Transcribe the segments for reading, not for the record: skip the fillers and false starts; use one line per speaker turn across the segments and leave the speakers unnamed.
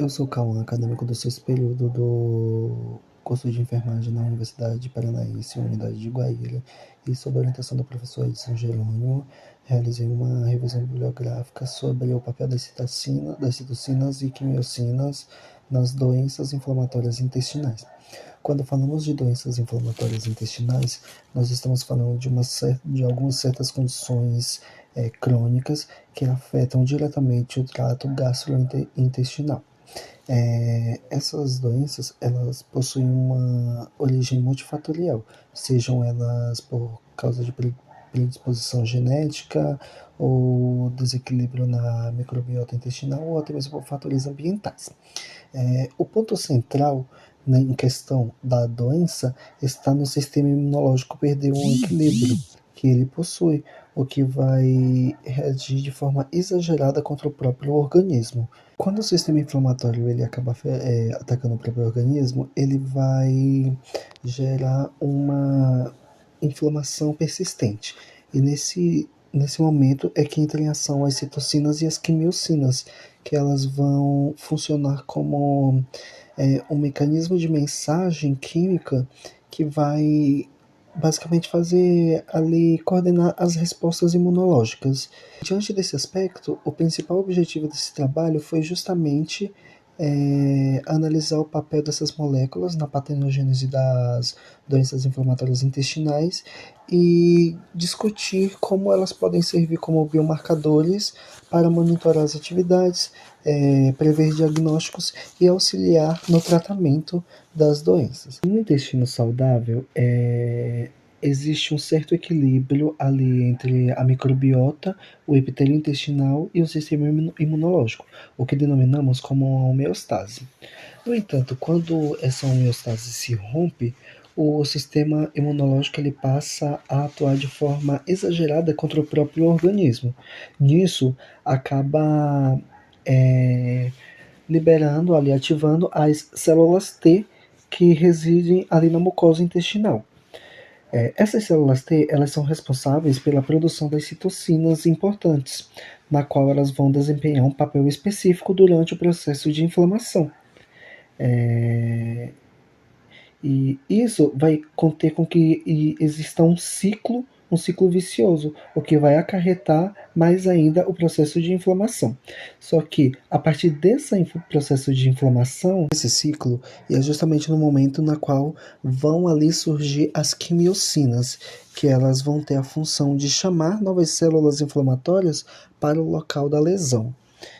Eu sou Cauã, acadêmico do sexto período do curso de enfermagem na Universidade Paranaense, Unidade de Guaíra, e sob a orientação da professora Edson Jerônimo, realizei uma revisão bibliográfica sobre o papel das citocinas e quimiocinas nas doenças inflamatórias intestinais. Quando falamos de doenças inflamatórias intestinais, nós estamos falando de algumas certas condições crônicas que afetam diretamente o trato gastrointestinal. Essas doenças, elas possuem uma origem multifatorial, sejam elas por causa de predisposição genética ou desequilíbrio na microbiota intestinal ou até mesmo por fatores ambientais. O ponto central, né, em questão da doença está no sistema imunológico perder um equilíbrio que ele possui, o que vai reagir de forma exagerada contra o próprio organismo. Quando o sistema inflamatório ele acaba atacando o próprio organismo, ele vai gerar uma inflamação persistente. E nesse momento é que entram em ação as citocinas e as quimiocinas, que elas vão funcionar como um mecanismo de mensagem química que vai basicamente fazer ali coordenar as respostas imunológicas. Diante desse aspecto, o principal objetivo desse trabalho foi justamente analisar o papel dessas moléculas na patogênese das doenças inflamatórias intestinais e discutir como elas podem servir como biomarcadores para monitorar as atividades, prever diagnósticos e auxiliar no tratamento das doenças. No intestino saudável, existe um certo equilíbrio ali entre a microbiota, o epitélio intestinal e o sistema imunológico, o que denominamos como uma homeostase. No entanto, quando essa homeostase se rompe, o sistema imunológico ele passa a atuar de forma exagerada contra o próprio organismo. Nisso, acaba liberando ali, ativando as células T que residem ali na mucosa intestinal. Essas células T elas são responsáveis pela produção das citocinas importantes, na qual elas vão desempenhar um papel específico durante o processo de inflamação. E isso vai conter com que exista um ciclo vicioso, o que vai acarretar mais ainda o processo de inflamação. Só que a partir desse processo de inflamação, esse ciclo, e é justamente no momento na qual vão ali surgir as quimiocinas, que elas vão ter a função de chamar novas células inflamatórias para o local da lesão.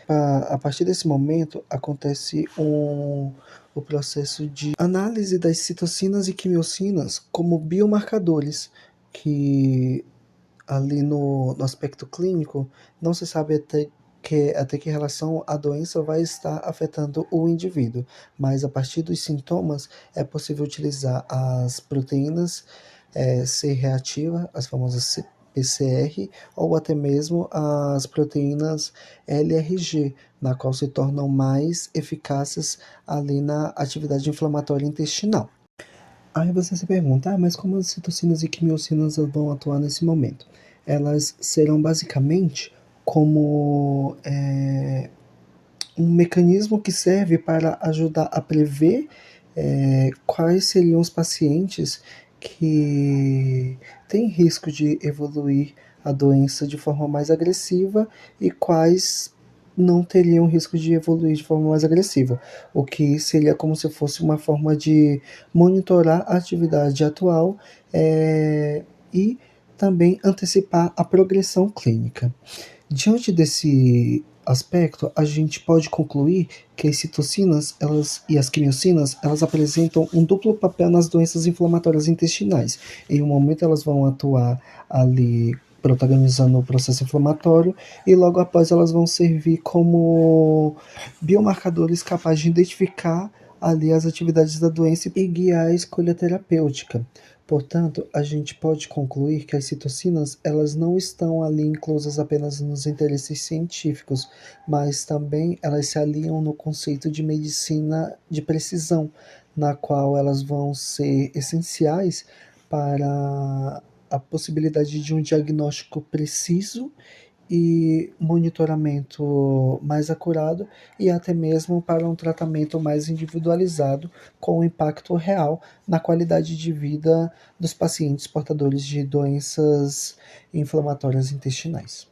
A partir desse momento acontece o processo de análise das citocinas e quimiocinas como biomarcadores, que ali no aspecto clínico não se sabe até que relação a doença vai estar afetando o indivíduo, mas a partir dos sintomas é possível utilizar as proteínas C reativa, as famosas PCR, ou até mesmo as proteínas LRG, na qual se tornam mais eficazes ali na atividade inflamatória intestinal. Aí você se pergunta, mas como as citocinas e quimiocinas vão atuar nesse momento? Elas serão basicamente como um mecanismo que serve para ajudar a prever quais seriam os pacientes que têm risco de evoluir a doença de forma mais agressiva e quais não teriam risco de evoluir de forma mais agressiva, o que seria como se fosse uma forma de monitorar a atividade atual e também antecipar a progressão clínica. Diante desse aspecto, a gente pode concluir que as citocinas e as quimiocinas elas apresentam um duplo papel nas doenças inflamatórias intestinais. Em um momento elas vão atuar ali protagonizando o processo inflamatório e logo após elas vão servir como biomarcadores capazes de identificar ali as atividades da doença e guiar a escolha terapêutica. Portanto, a gente pode concluir que as citocinas elas não estão ali inclusas apenas nos interesses científicos, mas também elas se aliam no conceito de medicina de precisão, na qual elas vão ser essenciais para a possibilidade de um diagnóstico preciso e monitoramento mais acurado e até mesmo para um tratamento mais individualizado com um impacto real na qualidade de vida dos pacientes portadores de doenças inflamatórias intestinais.